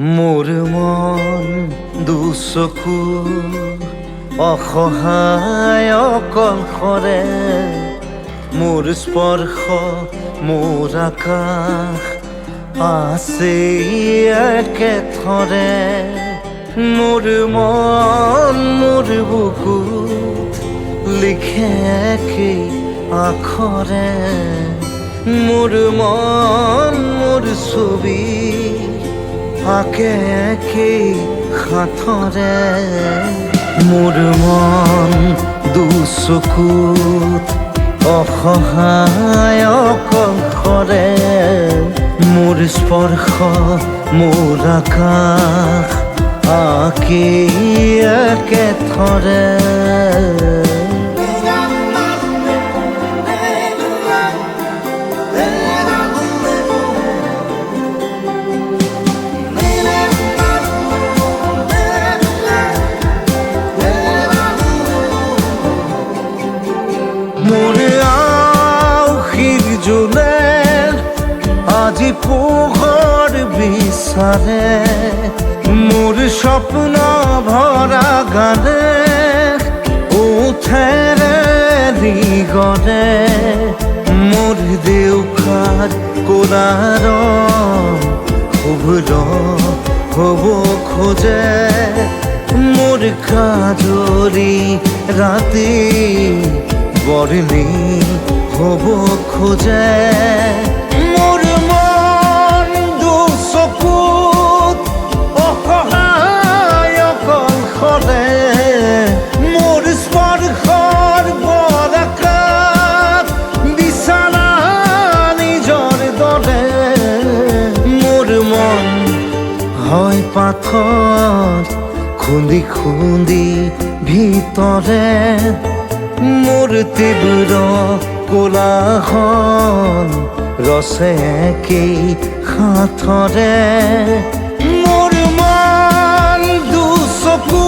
মোৰ মন দুচকু অসহায় অকলশৰে মোৰ স্পৰ্শ মোৰ আকাশ আছে একেথৰে মোৰ মন মোৰ বুকু লিখে একেই আখৰে মোৰ মন মোৰ ছবি আঁকে একেই হাতৰে মোৰ মন দুচকুত অসহায় অকলশৰে মোৰ স্পৰ্শ মোৰ আকাশ আঁকেই একেথৰে মোৰ আউসীৰ জোনে আজি পোহৰ বিচাৰে মোৰ স্বপ্ন ভৰা গানে উঠেৰে নিগৰে মোৰ দেউখাৰ কোলাৰ শুভ্ৰ হ'ব খোজে মোৰ কাজৰি ৰাতি বৰ্ণি হ'ব খোজে মোৰ মন দুচকুত অসহায় অকলশৰে মোৰ স্পৰ্শৰ বৰকাত বিছানা নিজৰ দৰে মোৰ মন হয় পাথৰ খুন্দি খুন্দি ভিতৰে মোৰ তীব্ৰ কোলাহল ৰচে একেই হাতৰে মোৰ মন দুচকু